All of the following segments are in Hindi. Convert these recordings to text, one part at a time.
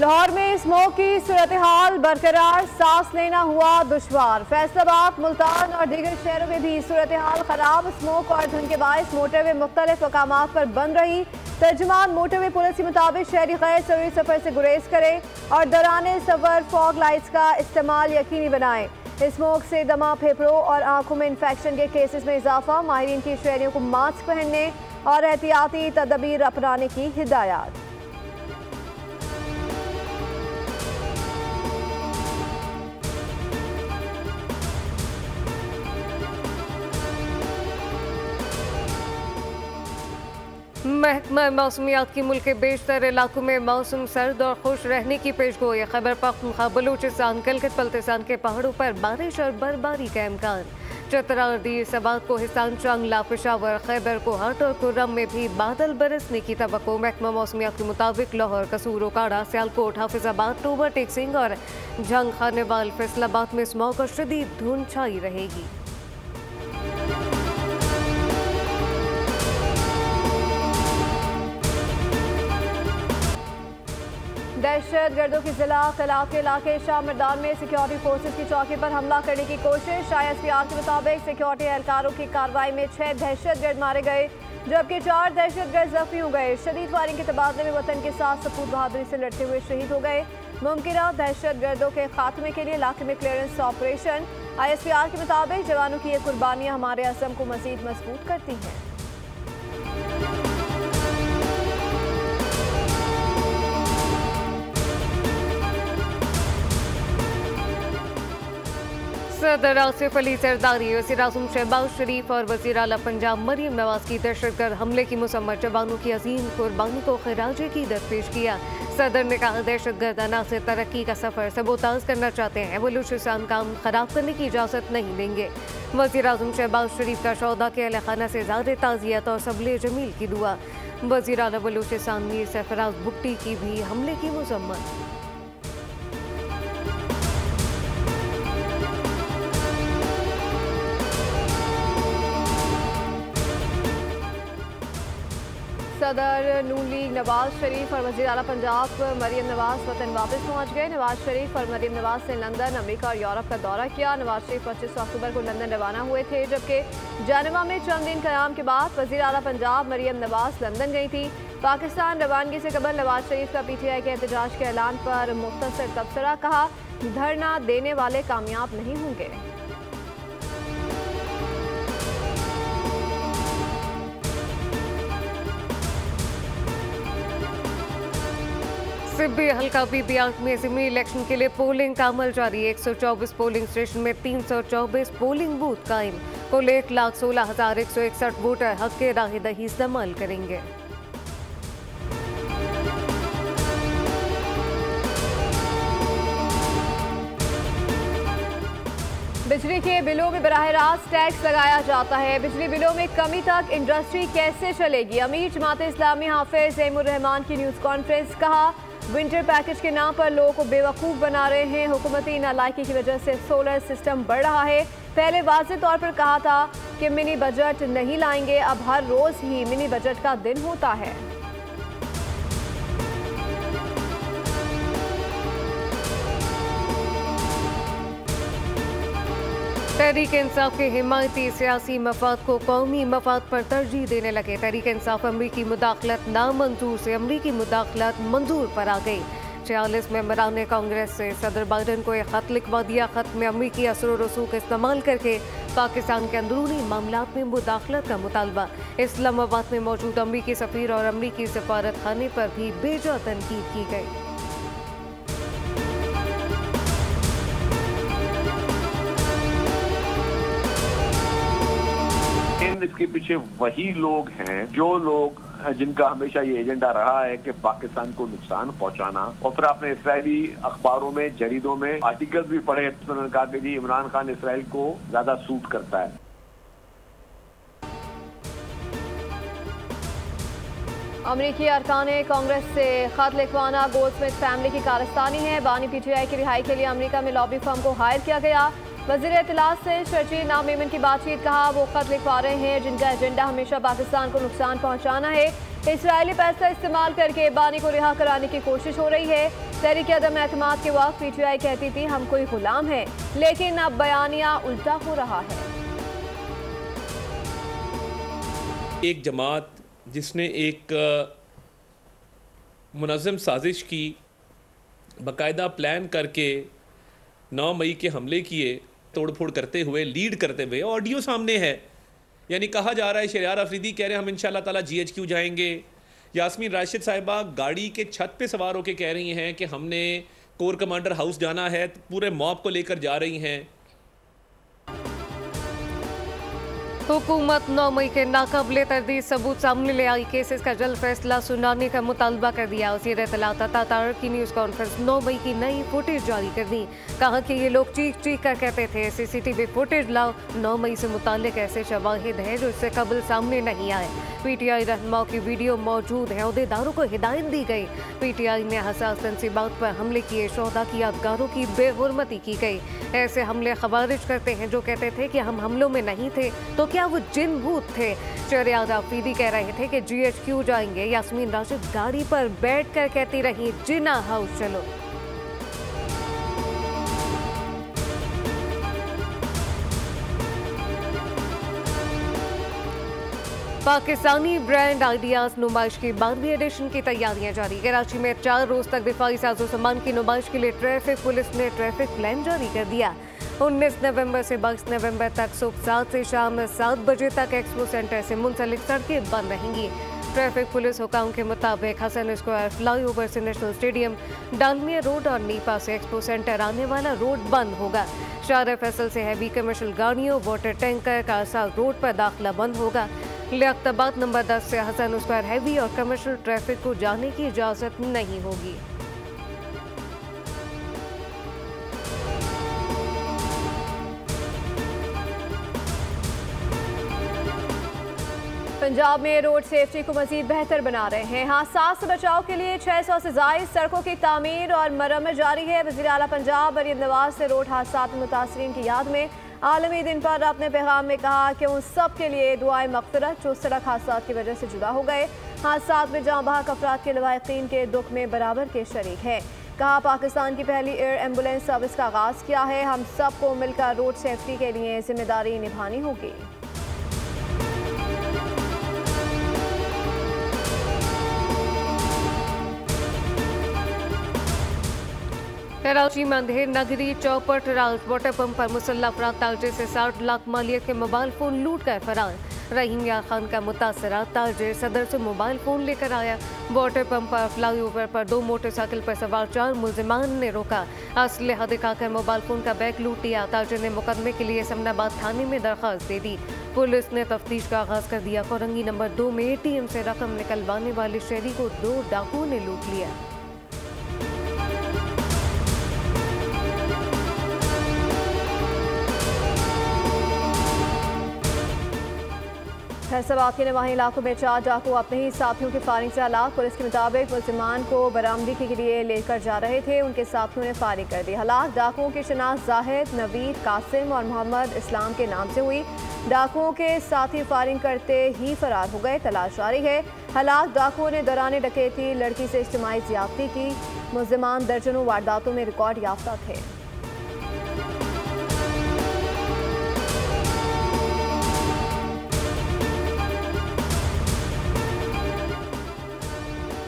लाहौर में स्मोक की सूरत हाल बरकरार, सांस लेना हुआ दुश्वार। फैसलाबाद, मुल्तान और दीगर शहरों में भी सूरत हाल खराब। स्मोक और धुंध के बायस मोटरवे मुख्तलिफ मकामात पर बंद रही। तर्जुमान मोटरवे पुलिस के मुताबिक शहरी गैर जरूरी सफर से गुरेज करें और दौरान सफर फॉग लाइट्स का इस्तेमाल यकीनी बनाएं। स्मोक से दमा, फेफड़ों और आंखों में इंफेक्शन के केसेस में इजाफा। माहिरीन की शहरियों को मास्क पहनने और एहतियाती तदबीर अपनाने की हिदायत। महकमा मौसमियात की मुल्क के बेशतर इलाकों में मौसम सर्द और खुश रहने की पेशगोई। खैबर पख्तूनख्वा, बलूचिस्तान, गिलगित बल्तिस्तान के पहाड़ों पर बारिश और बर्फबारी का इम्कान। चतरा और दीर सबात, कोहिस्तान, चांगला, पेशावर, खैबर कोहट और कुर्रम में भी बादल बरसने की तवक्को। महकमा मौसमियात के मुताबिक लाहौर, कसूर, ओकाड़ा, सियालकोट, हाफिजाबाद, टोबर, टेकसिंग और झंग, खानेवाल, फैसलाबाद में स्मॉग और शदीद धुंध छाई रहेगी। दहशत गर्दों की जिला खिलाफ के इलाके शाह मैदान में सिक्योरिटी फोर्सेज की चौकी पर हमला करने की कोशिश। ISPR के मुताबिक सिक्योरिटी एहलकारों की कार्रवाई में 6 दहशतगर्द मारे गए जबकि 4 दहशतगर्द जख्मी हो गए। शदीद फायरिंग के तबादले में वतन के साथ सपूत बहादुरी से लड़ते हुए शहीद हो गए। मुमकिन दहशतगर्दों के खात्मे के लिए इलाके में क्लियरेंस ऑपरेशन। ISPR के मुताबिक जवानों की ये कुर्बानियां हमारे असम को मजीद मजबूत करती हैं। सदर आसिफ अली जरदारी, वज़ीर आज़म शहबाज शरीफ और वज़ीर आला पंजाब मरियम नवाज की दहशतगर्द हमले की मुसम्मत जवानों की अजीम कुर्बानी को खिराजे की दर पेश किया। सदर ने कहा, दहशतगर्द अनासर तरक्की का सफर सबोताज करना चाहते हैं, बलूचिस्तान काम खराब करने की इजाज़त नहीं देंगे। वज़ीर आज़म शहबाज शरीफ का शौदा के अहल खाना से ज़ाहिर ताज़ियत और सबले जमील की दुआ। वज़ीर आला बलूचिस्तान मीर सरफराज भुट्टी की भी हमले की मुसम्मत। सदर नून लीग नवाज शरीफ और वज़ीर आला पंजाब मरियम नवाज वतन वापस पहुंच गए। नवाज शरीफ और मरियम नवाज से लंदन, अमेरिका और यूरोप का दौरा किया। नवाज शरीफ 25 अक्टूबर को लंदन रवाना हुए थे जबकि जानेवा में चंद दिन क़याम के बाद वज़ीर आला पंजाब मरियम नवाज लंदन गई थी। पाकिस्तान रवानगी से कबल नवाज शरीफ का PTI के एहतजाज के ऐलान पर मुख्तसर तबसरा। कहा, धरना देने वाले कामयाब नहीं होंगे। सिब्बी हल्का BB8 में ज़िमनी इलेक्शन के लिए पोलिंग का अमल जारी। 124 पोलिंग स्टेशन में 324 पोलिंग बूथ कायम। कुल 1,16,161 वोटर हक के राह दही इस्तेमाल करेंगे। बिजली के बिलों में बराह रास्त टैक्स लगाया जाता है। बिजली बिलों में कमी तक इंडस्ट्री कैसे चलेगी? अमीर जमात इस्लामी हाफिज ज़ैमुर रहमान की न्यूज़ कॉन्फ्रेंस। कहा, विंटर पैकेज के नाम पर लोगों को बेवकूफ़ बना रहे हैं। हुकूमती नालायकी की वजह से सोलर सिस्टम बढ़ रहा है। पहले वाज़ेह तौर पर कहा था कि मिनी बजट नहीं लाएंगे, अब हर रोज़ ही मिनी बजट का दिन होता है। तहरीक इंसाफ के हिमायती सियासी मफाद को कौमी मफाद पर तरजीह देने लगे। तहरीक इंसाफ अमरीकी मुदाखलत नामंजूर से अमरीकी मुदाखलत मंजूर पर आ गई। 46 मेंबरान ने कांग्रेस से सदर बाइडन को एक खत लिखवा दिया। खत में अमरीकी असर रसूख इस्तेमाल करके पाकिस्तान के अंदरूनी मामलात में मुदाखलत का मुतालबा। इस्लामाबाद में मौजूद अमरीकी सफीर और अमरीकी सफारत खाने पर भी बेजा तनकीद की गई। इसके पीछे वही लोग हैं जो लोग जिनका हमेशा ये एजेंडा रहा है कि पाकिस्तान को नुकसान पहुंचाना। और फिर आपने इसराइली अखबारों में, जरीदों में आर्टिकल्स भी पढ़े, उन्होंने कहा कि जी इमरान खान इसराइल को ज्यादा सूट करता है। अमरीकी अरकान कांग्रेस से खत लिखवाना गोल्डस्मिथ फैमिली की कारस्तानी है। बानी PTI की रिहाई के लिए अमेरिका में लॉबी फर्म को हायर किया गया। वज़ीर इत्तलात से शर्जील नामेमन की बातचीत। कहा, वो खत लिखवा रहे हैं जिनका एजेंडा हमेशा पाकिस्तान को नुकसान पहुंचाना है। इसराइली पैसा इस्तेमाल करके बानी को रिहा कराने की कोशिश हो रही है। तहरीक-ए-अदम एतमाद के वक्त PTI कहती थी हम कोई गुलाम हैं, लेकिन अब बयानिया उल्टा हो रहा है। एक जमात जिसने एक मुनज़्ज़म साजिश की, बाकायदा प्लान करके 9 मई के हमले किए, तोड़फोड़ करते हुए, लीड करते हुए, ऑडियो सामने है। यानी कहा जा रहा है शहरयार अफरीदी कह रहे हैं हम इंशाल्लाह ताला GHQ जाएंगे। यास्मीन राशिद साहिबा गाड़ी के छत पे सवार होकर कह रही हैं कि हमने कोर कमांडर हाउस जाना है, पूरे मॉब को लेकर जा रही हैं। हुकूमत 9 मई के नाकाबिले तरदीद सबूत सामने ले आई, केसेस का जल्द फैसला सुनाने का मुतालबा कर दिया। वज़ीर इत्तलात अता तारक की न्यूज़ कॉन्फ्रेंस 9 मई की नई फुटेज जारी कर दी। कहा कि ये लोग चीख चीख कर कहते थे CCTV फुटेज लाओ। 9 मई से मुताल्लिक ऐसे शवाहिद हैं जो इससे कबल सामने नहीं आए। PTI रहनुमाओं की वीडियो मौजूद है। अहदेदारों को हिदायत दी गई। PTI ने हसास तंसीबात पर हमले किए, शोहदा की यादगारों की बेहुरमती की गई। ऐसे हमले खवारिज करते हैं जो कहते थे कि हम हमलों में नहीं थे तो क्या वो जिन भूत थे। शहरयार अफरीदी कह रहे थे कि GHQ जाएंगे। यास्मीन राशिद गाड़ी पर बैठकर कहती रही जिना हाउस चलो। पाकिस्तानी ब्रांड आइडियाज नुमाइश की 12वीं एडिशन की तैयारियां जारी। कराची में 4 रोज तक दिफाई साजो सामान की नुमाइश के लिए ट्रैफिक पुलिस ने ट्रैफिक प्लान जारी कर दिया। 19 नवंबर से 22 नवंबर तक सुबह 7 से शाम 7 बजे तक एक्सपो सेंटर से मुंसलिक सड़कें बंद रहेंगी। ट्रैफिक पुलिस हुकाम के मुताबिक हसन स्क्वायर, फ्लाईओवर से नेशनल स्टेडियम, डालमिया रोड और नीपा से एक्सपो सेंटर आने वाला रोड बंद होगा। शाहर फैसल से हैवी कमर्शियल गाड़ियों, वाटर टैंकर, कारसाज रोड पर दाखिला बंद होगा। लियाकताबाद नंबर 10 से हसन स्क्वायर हैवी और कमर्शियल ट्रैफिक को जाने की इजाजत नहीं होगी। पंजाब में रोड सेफ्टी को मजीद बेहतर बना रहे हैं। हादसा से बचाव के लिए 600 से ज़ायद सड़कों की तामीर और मरम्मत जारी है। वज़ीर आला पंजाब मरियम नवाज ने रोड हादसा में मुतासरीन की याद में आलमी दिन पर अपने पैगाम में कहा कि उन सब के लिए दुआए मग़फ़िरत जो सड़क हादसा की वजह से जुदा हो गए। हादसा में जाँ बहक अफराद के लवाहिकीन के दुख में बराबर के शरीक हैं। कहा पाकिस्तान की पहली एयर एम्बुलेंस सर्विस का आगाज़ किया है। हम सबको मिलकर रोड सेफ्टी के लिए जिम्मेदारी निभानी होगी। कराची में अंधेर नगरी चौपट वाटर पंप पर मुसल्लह अफराद ताजिर से 60 लाख मालियत के मोबाइल फ़ोन लूट कर फरार। रहीम यार खान का मुतासरा ताजिर सदर से मोबाइल फ़ोन लेकर आया। वाटर पंप पर फ्लाईओवर पर 2 मोटरसाइकिल पर सवार 4 मुलजिमान ने रोका। असलहा दिखाकर मोबाइल फ़ोन का बैग लूट लिया। ताजिर ने मुकदमे के लिए समनाबाद थाने में दरख्वास्त दे दी। पुलिस ने तफ्तीश का आगाज़ कर दिया। कोरंगी नंबर 2 में ATM से रकम निकलवाने वाले शहरी को 2 डाकुओं ने लूट लिया। फैसलाबाद के नवाही इलाकों में 4 डाकू अपने ही साथियों की फायरिंग से हलाक। पुलिस के मुताबिक मुलजिमान को बरामदगी के लिए लेकर जा रहे थे, उनके साथियों ने फायरिंग कर दी। हलाक डाकुओं की शनाख्त जाहिद, नवीद, कासिम और मोहम्मद इस्लाम के नाम से हुई। डाकुओं के साथी फायरिंग करते ही फरार हो गए। तलाश जारी है। हलाक डाकुओं ने दौरान डकैती लड़की से इज्तिमाई ज़्यादती की। मुलजिमान दर्जनों वारदातों में रिकॉर्ड याफ्ता थे।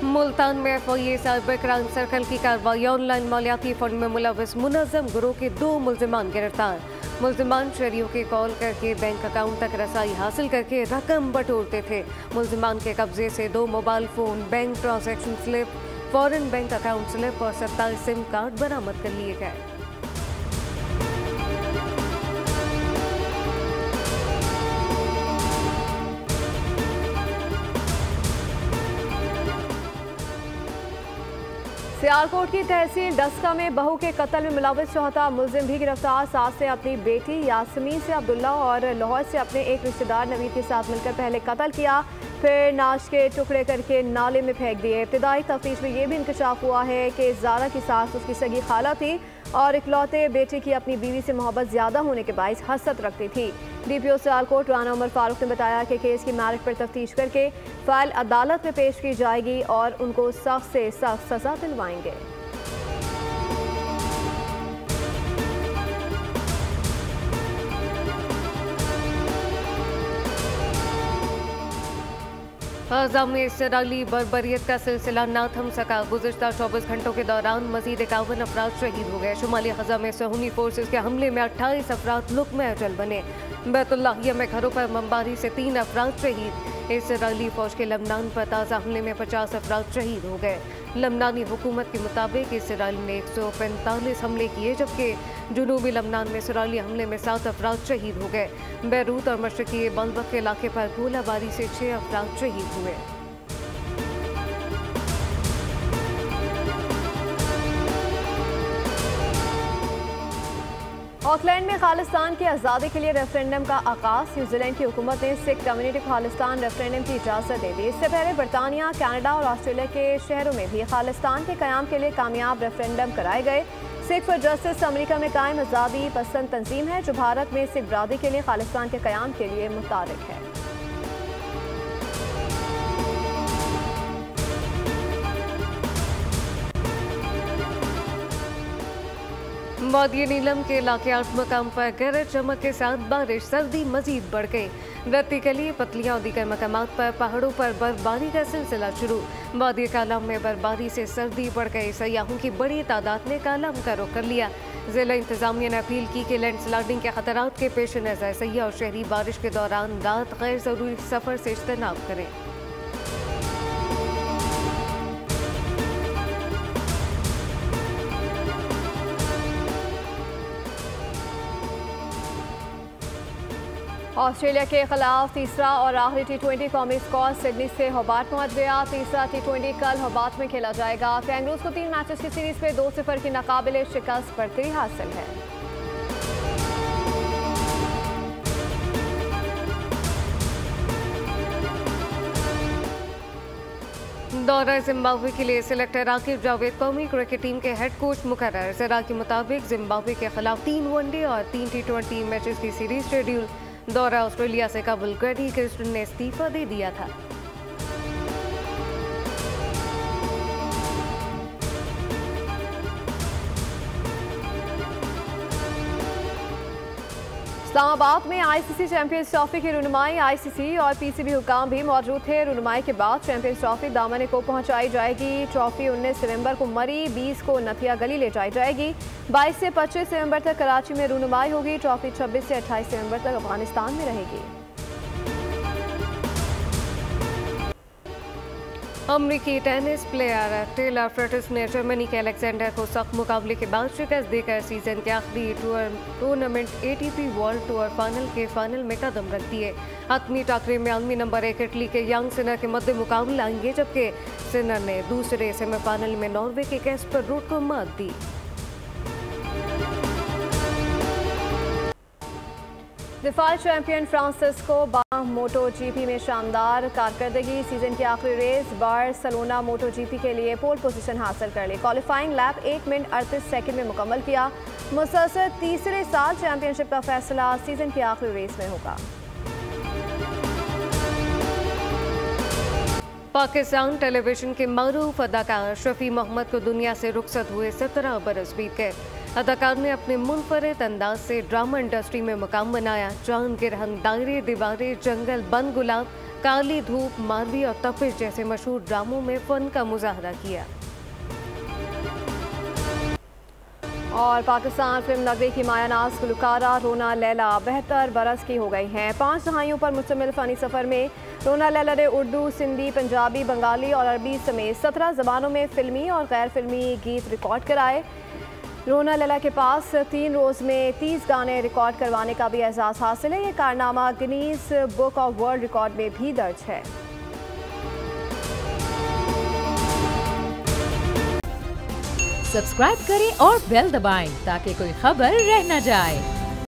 मुल्तान में FIA साइबर क्राइम सर्कल की कार्रवाई। ऑनलाइन मालियाती फंड में मुलविस मुनज़्ज़म गिरोह के 2 मुलजिमान गिरफ्तार। मुलजिमान शहरियों के कॉल करके बैंक अकाउंट तक रसाई हासिल करके रकम बटोरते थे। मुलजिमान के कब्जे से 2 mobile phone, bank transaction slip, foreign bank account slip और 27 सिम कार्ड बरामद कर लिए गए। सियालकोट की तहसील डस्का में बहू के कत्ल में मुलविस 4था मुलजिम भी गिरफ्तार। सास से अपनी बेटी यास्मीन से अब्दुल्ला और लाहौर से अपने एक रिश्तेदार नवीद के साथ मिलकर पहले कत्ल किया, फिर नाश के टुकड़े करके नाले में फेंक दिए। इब्तिदाई तफ्तीश में यह भी इंकशाफ हुआ है कि ज़ारा की सास उसकी सगी खाला थी और इकलौते बेटे की अपनी बीवी से मोहब्बत ज़्यादा होने के बाइस हसरत रखती थी। DPO सियालकोट राना उमर फारूक ने बताया कि केस की मैरिट पर तफ्तीश करके फाइल अदालत में पेश की जाएगी और उनको सख्त से सख्त सज़ा दिलवाएंगे। गाजा में इसराइली बर्बरियत का सिलसिला ना थम सका। गुज़िश्ता 24 घंटों के दौरान मजीद 51 अफराद शहीद हो गए। शुमाली गाजा में सहूनी फोर्सेस के हमले में 28 अफराद लुक़्मे अजल बने। बैतुल्लाहिया में घरों पर बमबारी से 3 अफराद शहीद। इसराइली फौज के लबनान पर ताज़ा हमले में 50 अफराद शहीद हो गए। लबनानी हुकूमत के मुताबिक इसराइल ने 145 हमले किए, जबकि जुनूबी लबनान में इसराइली हमले में 7 अफराद शहीद हो गए। बैरूत और मशरकी बलबक के इलाके पर गोलाबारी से 6 अफराद शहीद हुए। ऑकलैंड में खालिस्तान की आज़ादी के लिए रेफरेंडम का आगाज। न्यूजीलैंड की हुकूमत ने सिख कम्युनिटी को खालिस्तान रेफरेंडम की इजाज़त दे दी। इससे पहले बरतानिया, कनाडा और ऑस्ट्रेलिया के शहरों में भी खालिस्तान के क़याम के लिए कामयाब रेफरेंडम कराए गए। सिख फॉर जस्टिस अमेरिका में कायम आज़ादी पसंद तंजीम है, जो भारत में सिख बरादरी के लिए खालिस्तान के क़याम के लिए मुतारिक है। वादी नीलम के इलाके 8 मकाम पर गरज चमक के साथ बारिश, सर्दी मजीद बढ़ गई। रत्ती कली, पतलियां और दीगर मकामात पर पहाड़ों पर बर्फबारी का सिलसिला शुरू। वादी कालम में बर्फबारी से सर्दी बढ़ गई। सयाहों की बड़ी तादाद ने कालम का रुख कर लिया। जिला इंतजामिया ने अपील की कि लैंडस्लाइडिंग के खतरात के पेश नज़र सयाह और शहरी बारिश के दौरान रात गैर ज़रूरी सफ़र से इज्तनाब करें। ऑस्ट्रेलिया के खिलाफ तीसरा और आखिरी T20 कौमी स्क्वाड सिडनी से होबार्ट पहुंच गया। तीसरा T20 कल होबार्ट में खेला जाएगा। कैंगरूज को 3 मैचेस की सीरीज पे 2-0 की नाकाबिले शिकस्त बढ़ती हासिल है। दौरा जिम्बाब्वे के लिए सिलेक्टर राकिब जावेद कौमी क्रिकेट टीम के हेड कोच मुकर्रर। जरा के मुताबिक जिम्बाब्वे के खिलाफ 3 वनडे और 3 T20 मैचेस की सीरीज शेड्यूल। दौरा ऑस्ट्रेलिया से कबल ग्रेडी क्रिस्टन ने इस्तीफा दे दिया था। इस्लामाबाद में आईसीसी चैंपियंस ट्रॉफी की रुनुमाई। आईसीसी और पीसीबी हुकाम भी मौजूद थे। रुनुमाई के बाद चैंपियंस ट्रॉफी दामन को पहुंचाई जाएगी। ट्रॉफी 19 नवंबर को मरी, 20 को नथिया गली ले जाई जाएगी। 22 से 25 नवंबर तक कराची में रुनुमाई होगी। ट्रॉफी 26 से 28 नवंबर तक अफगानिस्तान में रहेगी। अमरीकी टेनिस प्लेयर टेलर फ्रिट्ज ने जर्मनी के अलेक्जेंडर को सख्त मुकाबले के बाद शिकस्त देकर सीजन के आखिरी tournament ATP world tour final में कदम रख दिए। हतमी टाकरे में आलमी नंबर 1 इटली के यंग सिनर के मद्दे मुकाबला आएंगे, जबकि सिनर ने दूसरे सेमीफाइनल में नॉर्वे के कैस्पर रूड को मात दी। दिफाई चैंपियन फ्रांसिस्को मोटो GP में शानदार कारकर्दगी। सीजन की आखिरी रेस बार्सिलोना मोटो GP के लिए पोल पोजीशन हासिल कर ली। क्वालिफाइंग लैप 1 मिनट 38 सेकंड में मुकम्मल किया। मुसलसल तीसरे साल चैंपियनशिप का फैसला सीजन की आखिरी रेस में होगा। पाकिस्तान टेलीविजन के मारूफ अदाकार शफी मोहम्मद को दुनिया से रुखसत हुए 17 बरस बीत गए। अदाकार ने अपने मुनफरिद अंदाज से ड्रामा इंडस्ट्री में मुकाम बनाया। चांद गिरहन, दायरे दीवारें, जंगल, बंद गुलाब, काली धूप, मारवी और तपिश जैसे मशहूर ड्रामों में फन का मुजाहरा किया। और पाकिस्तान फिल्म नगरी की मायानाज गुलकारा रोना लैला 72 बरस की हो गई हैं। 5 दहाइयों पर मुश्तमिल फ़नी सफ़र में रोना लैला ने उर्दू, सिंधी, पंजाबी, बंगाली और अरबी समेत 17 ज़बानों में फ़िल्मी और गैर फिल्मी गीत रिकॉर्ड कराए। रोना लैला के पास 3 रोज़ में 30 गाने रिकॉर्ड करवाने का भी एजाज़ हासिल है। ये कारनामा Guinness book of world record में भी दर्ज है। सब्सक्राइब करें और बेल दबाएं ताकि कोई खबर रह न जाए।